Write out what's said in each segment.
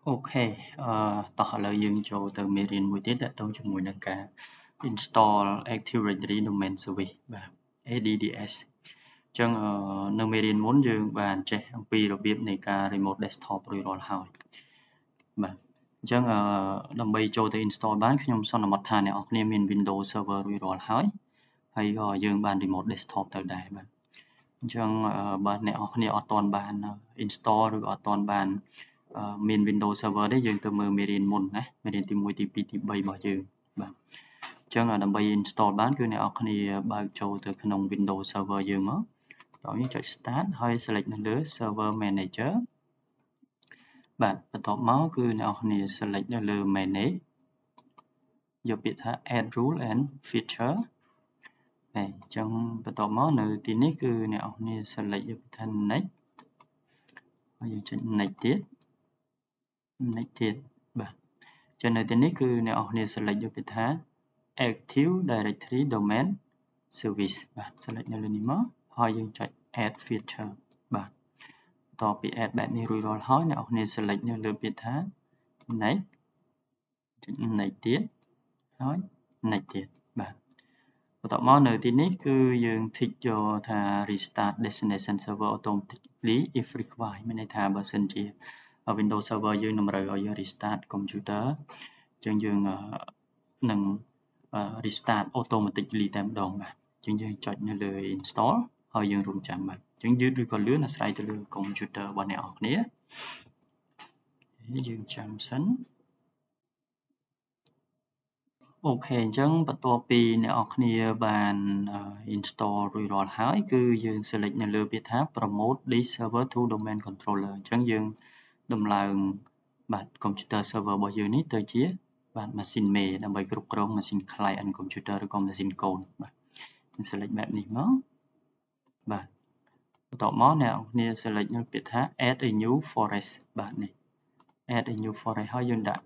អូខេតោះឥឡូវយើងចូលទៅមេរៀនមួយទៀតដែលតជាមួយនឹងការ install Active Directory Domain Service បាទ ADDS អញ្ចឹងនៅមេរៀនមុនយើងបានចេះអំពីរបៀបនៃការ remote desktop រួចរាល់ហើយបាទអញ្ចឹងដើម្បីចូលទៅ install បានខ្ញុំសន្មតថាអ្នកនរគ្នាមាន Windows Server រួចរាល់ហើយក៏យើងបាន remote desktop ទៅដែរបាទអញ្ចឹងបើអ្នកនរគ្នាអត់ទាន់បាន install ឬក៏អត់ទាន់បានមាន Windows Server ទេយើងទៅមើលមេរៀនមុនណាមេរៀនទី1ទី2ទី3របស់យើងបាទអញ្ចឹងដើម្បី install បានគឺអ្នកនរគ្នាបើកចូលទៅក្នុង Windows Server យើងមកតោះយើងចុច start ហើយ select នៅលើ Server Manager បាទបន្ទាប់មកគឺអ្នកនរគ្នា select នៅលើ manage យកពាក្យថា add rule and feature អញ្ចឹងបន្ទាប់មកនៅទីនេះគឺអ្នកនរគ្នា select យកពាក្យថា next ហើយយើងចុច next ទៀតបាទចឹងនៅទីនេះគឺអ្នកនរគ្នា select យកពាក្យថា Active Directory Domain Service បាទ select នៅលើនេះមកហើយយើងចុច add feature បាទបន្ទាប់ពី add បែបនេះរួចរាល់ហើយអ្នកនរគ្នា select នៅលើពាក្យថា next ចុច next ទៀតហើយ next ទៀតបាទបន្ទាប់មកនៅទីនេះគឺយើង tick យកថា restart destination server automatically if required មានន័យថាបើសិនជា Windows Server យើងតម្រូវឲ្យយើង restart computer អញ្ចឹងយើងនឹង restart automatically តែម្ដងបាទអញ្ចឹងយើងចុចនៅលើ install ហើយយើងរងចាំបាទអញ្ចឹងយឺតឬក៏លឿនអាស្រ័យទៅលើ computer របស់អ្នកនរគ្នាយើងចាំសិនអូខេអញ្ចឹងបន្ទាប់ពីអ្នកនរគ្នាបាន install រួចរាល់ហើយគឺយើង select នៅលើពាក្យថា promote this server to domain controller អញ្ចឹងយើងដំឡើងបាទ computer server របស់យើងនេះទៅជាបាទ machine main ដើម្បីគ្រប់គ្រង machine client computer ឬក៏ machine កូនបាទយើង select បែបនេះមកបាទបន្ទាប់មកអ្នកនរគ្នា select នៅពាក្យថា add a new forest បាទនេះ add a new forest ហើយយើងដាក់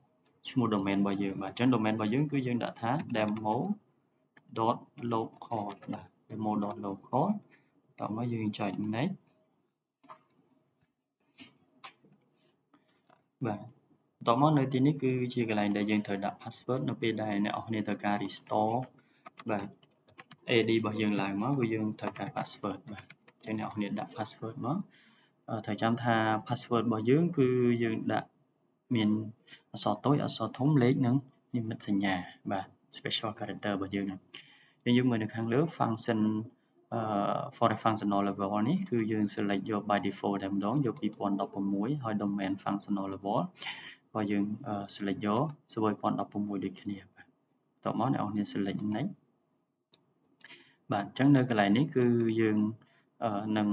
ឈ្មោះ domain របស់យើងបាទអញ្ចឹង domain របស់យើងគឺយើងដាក់ថា demo.local បាទ demo.local តោះមកយើងចុច next បាទតោះមកនៅទីនេះគឺជាកន្លែងដែលយើងត្រូវដាក់ password នៅពេលដែលអ្នកនរគ្នាត្រូវការ restore បាទ AD របស់យើងឡើងមកគឺយើងត្រូវការ password បាទអញ្ចឹងអ្នកនរគ្នាដាក់ password មកត្រូវចាំថា password របស់យើងគឺយើងដាក់មានអក្សរតូចអក្សរធំលេខនិងនិមិត្តសញ្ញាបាទ special character របស់យើងហ្នឹងយើងមើលនៅខាងលើ function for the functional level នេះគឺយើង select យក by default តែម្ដងយក2016ហើយ domain functional level ក៏យើង select យក2016ដូចគ្នាបាទបន្ទាប់មកអ្នកនរគ្នា select next បាទអញ្ចឹងនៅកន្លែងនេះគឺយើងនឹង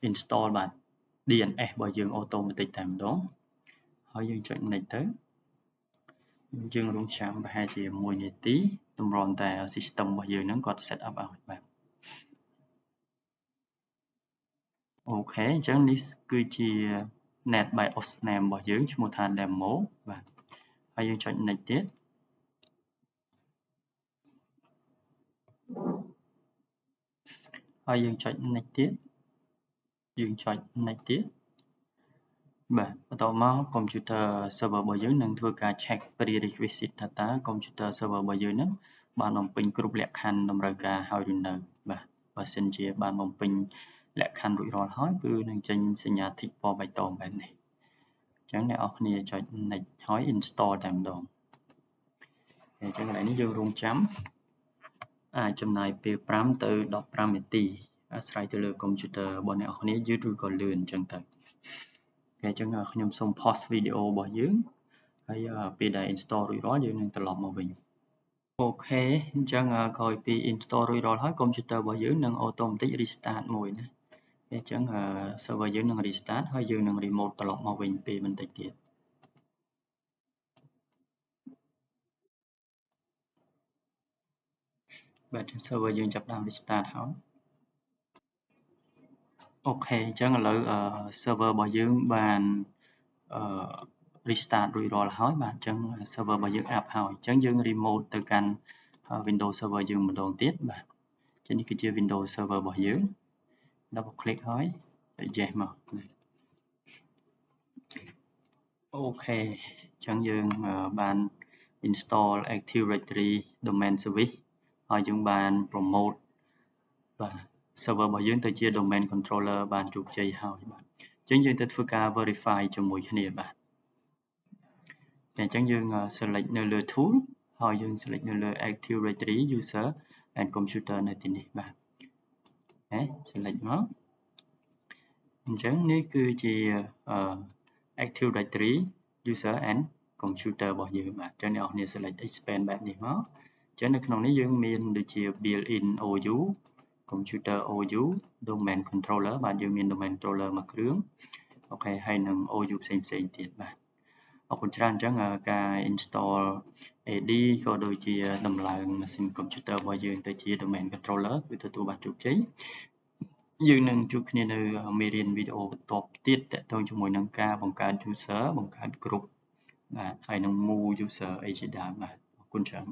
install បាទ DNS របស់យើង automatic តែម្ដងហើយយើងចុច next ទៅយើងរងចាំប្រហែលជា1នាទីតម្រាំតែ system របស់យើងហ្នឹងគាត់ set up ឲ្យបាទអូខេអញ្ចឹងនេះគឺជា net BIOS name របស់យើងឈ្មោះថា demo បាទហើយយើងចុច next ទៀតហើយយើងចុច next ទៀតយើងចុច next ទៀតបាទបន្ទាប់មក computer server របស់យើងនឹងធ្វើការ check prerequisite ថាតើ computer server របស់យើងហ្នឹងបានបំពេញគ្រប់លក្ខខណ្ឌតម្រូវការហើយឬនៅបាទបើសិនជាបានបំពេញលក្ខខណ្ឌរួចរាល់ហើយគឺនឹងចេញសញ្ញា tick ពណ៌បៃតងបែបនេះអញ្ចឹងអ្នកនរគ្នាចុច next ហើយ install តែម្ដងអញ្ចឹងកន្លែងនេះយើងរងចាំអាចចំណាយពេល5ទៅ15នាទីអាស្រ័យទៅលើ computer របស់អ្នកនរគ្នាយឺតឬក៏លឿនអញ្ចឹងទៅអញ្ចឹងខ្ញុំសូម pause វីដេអូរបស់យើងហើយពេលដែល install រួចរាល់យើងនឹងត្រឡប់មកវិញអូខេអញ្ចឹងក្រោយពី install រួចរាល់ហើយ computer របស់យើងនឹង automatic restart មួយណាអញ្ចឹងserver យើងនឹង restart ហើយយើងនឹង remote ត្រឡប់មកវិញពេលបន្តិចទៀតបាទ server យើងចាប់ផ្ដើម restart ហើយអូខេអញ្ចឹងឥឡូវ server របស់យើងបានrestart រួចរាល់ហើយបាទអញ្ចឹង server របស់យើង up ហើយអញ្ចឹងយើង remote ទៅកាន់ Windows server យើងម្ដងទៀតបាទអញ្ចឹងនេះគឺជា Windows server របស់យើង double click ហើយចុច yes មក OK ចឹងយើងបាន install Active Directory Domain Service ហើយយើងបាន promote បាទ server របស់យើងទៅជា domain controller បានជោគជ័យហើយបាទអញ្ចឹងយើងទៅធ្វើការ verify ជាមួយគ្នាបាទអញ្ចឹងយើង select នៅលើ tool ហើយយើង select នៅលើ Active Directory User and Computer នៅទីនេះបាទ select មកអញ្ចឹងនេះគឺជា Active Directory User and Computer របស់យើងបាទអញ្ចឹងអ្នកនរគ្នា select expand បែបនេះមកអញ្ចឹងនៅក្នុងនេះយើងមានដូចជា built-in OU Computer OU Domain Controller បាទយើងមាន Domain Controller មួយគ្រឿងអូខេហើយនឹង OU ផ្សេងទៀតបាទអរគុណច្រើនអញ្ចឹងការ install AD ក៏ដូចជាដំឡើង machine computer របស់យើងទៅជា Domain Controller គឺទទួលបានជោគជ័យយើងនឹងជួបគ្នានៅមេរៀនវីដេអូបន្ទាប់ទៀតទាក់ទងជាមួយនឹងការបង្កើត user បង្កើត group បាទហើយនឹង move user អីជាដើមបាទអរគុណច្រើន